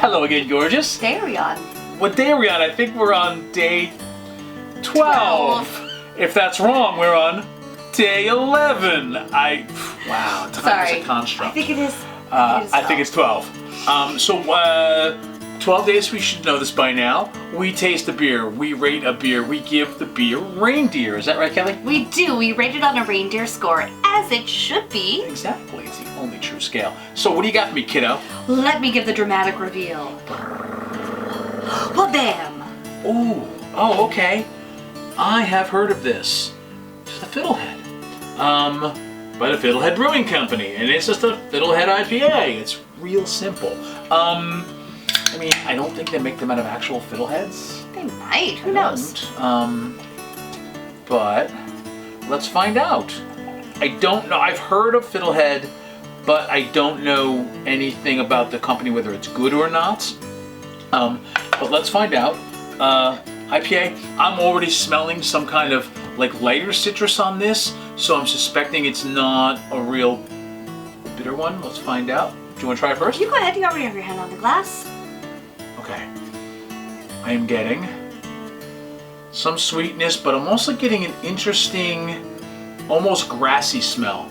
Hello again, gorgeous. Day are we on? What day are we on? I think we're on day 12. If that's wrong, we're on day 11. Wow, time is a construct. I think it is. I think it's 12. 12 days, we should know this by now. We taste a beer, we rate a beer, we give the beer reindeer. Is that right, Kelly? We do. We rate it on a reindeer score, as it should be. Exactly. It's the only true scale. So what do you got for me, kiddo? Let me give the dramatic reveal. Well, bam! Ooh. Oh, okay. I have heard of this. It's the Fiddlehead. By the Fiddlehead Brewing Company, and it's just a Fiddlehead IPA. It's real simple. I mean, I don't think they make them out of actual fiddleheads. They might. Who knows? But let's find out. I don't know. I've heard of Fiddlehead, but I don't know anything about the company, whether it's good or not. But let's find out. IPA, I'm already smelling some kind of like lighter citrus on this, so I'm suspecting it's not a real bitter one. Let's find out. Do you want to try it first? You go ahead. You already have your hand on the glass. Okay. I am getting some sweetness, but I'm also getting an interesting, almost grassy smell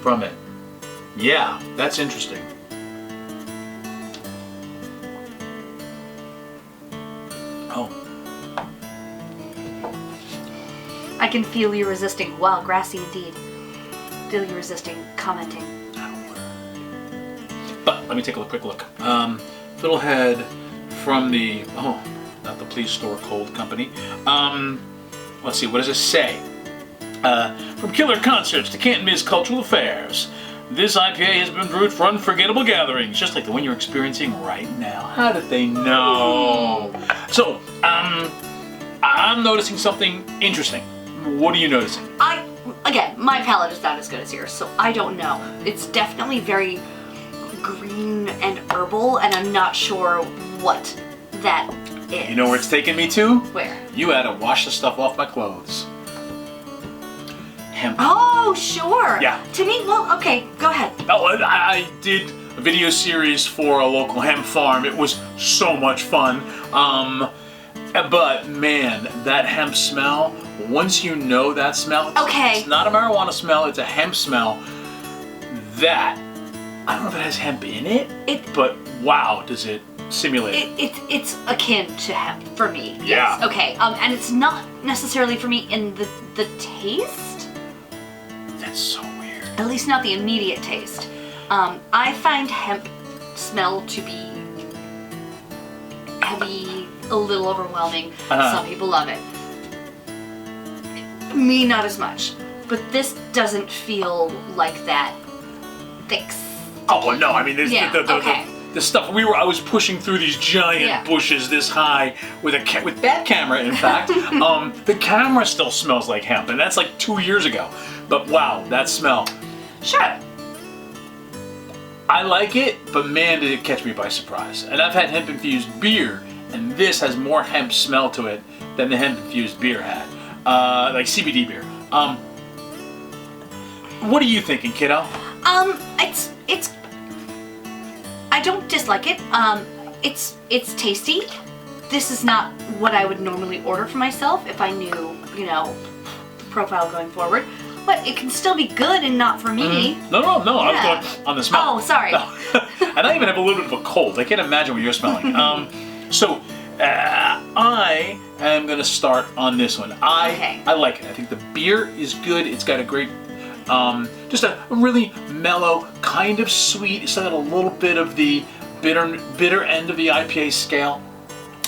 from it. Yeah, that's interesting. Oh. I can feel you resisting. Wow, grassy indeed. Feel you resisting commenting. But let me take a quick look. Fiddlehead from the, not the Please Store Cold Company. Let's see, what does it say? From killer concerts to can't miss cultural affairs, this IPA has been brewed for unforgettable gatherings, just like the one you're experiencing right now. How did they know? So, I'm noticing something interesting. What are you noticing? Again, my palate is not as good as yours, so I don't know. It's definitely very green and herbal, and I'm not sure what that is. You know where it's taking me to? Where? You had to wash the stuff off my clothes. Hemp. Oh, sure. Yeah. To me, well, okay, go ahead. Oh, I did a video series for a local hemp farm. It was so much fun. But man, that hemp smell, once you know that smell, it's not a marijuana smell, it's a hemp smell. That, I don't know if it has hemp in it, but wow, does it simulate it. It's akin to hemp for me. Yeah. Yes. Okay. And it's not necessarily for me in the taste. That's so weird. At least not the immediate taste. I find hemp smell to be heavy, a little overwhelming. Some people love it. Me, not as much. But this doesn't feel like that thick. Oh well, no, I mean, okay. the stuff I was pushing through these giant bushes this high with that camera. In fact, the camera still smells like hemp, and that's like 2 years ago. But wow, that smell. Sure. I like it, but man, did it catch me by surprise. And I've had hemp infused beer, and this has more hemp smell to it than the hemp infused beer had, like CBD beer. What are you thinking, kiddo? It's. I don't dislike it. It's tasty. This is not what I would normally order for myself if I knew, the profile going forward. But it can still be good and not for me. No, I was going on the smell. Oh, sorry. No. And I even have a little bit of a cold. I can't imagine what you're smelling. So I am going to start on this one. I like it. I think the beer is good. It's got a great, just a really mellow, kind of sweet. It's got a little bit of the bitter end of the IPA scale.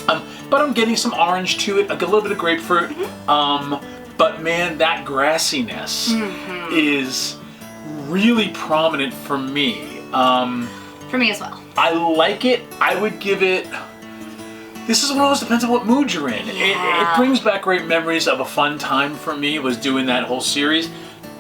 But I'm getting some orange to it, a little bit of grapefruit. But man, that grassiness is really prominent for me. For me as well. I like it. I would give it. This is one of those, depends on what mood you're in. Yeah. It brings back great memories of a fun time for me, was doing that whole series.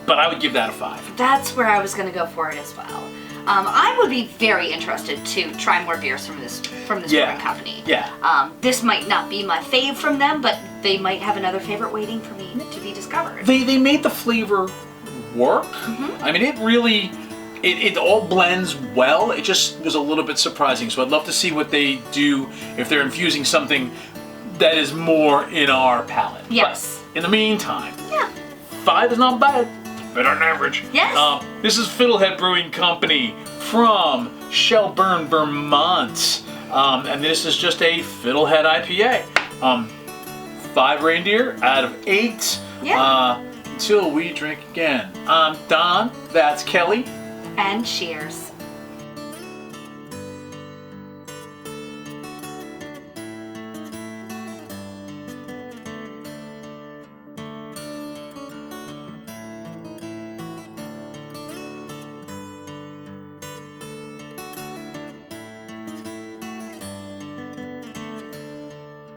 But I would give that a 5. That's where I was going to go for it as well. I would be very interested to try more beers from this brewing company. Yeah. This might not be my fave from them, but they might have another favorite waiting for me to be discovered. They made the flavor work. I mean, it really it all blends well. It just was a little bit surprising. So I'd love to see what they do if they're infusing something that is more in our palate. Yes. But in the meantime, Yeah. 5 is not bad. Better than average. Yes. This is Fiddlehead Brewing Company from Shelburne, Vermont. And this is just a Fiddlehead IPA. 5 reindeer out of 8. Yeah. Until we drink again. I'm Don. That's Kelly. And cheers.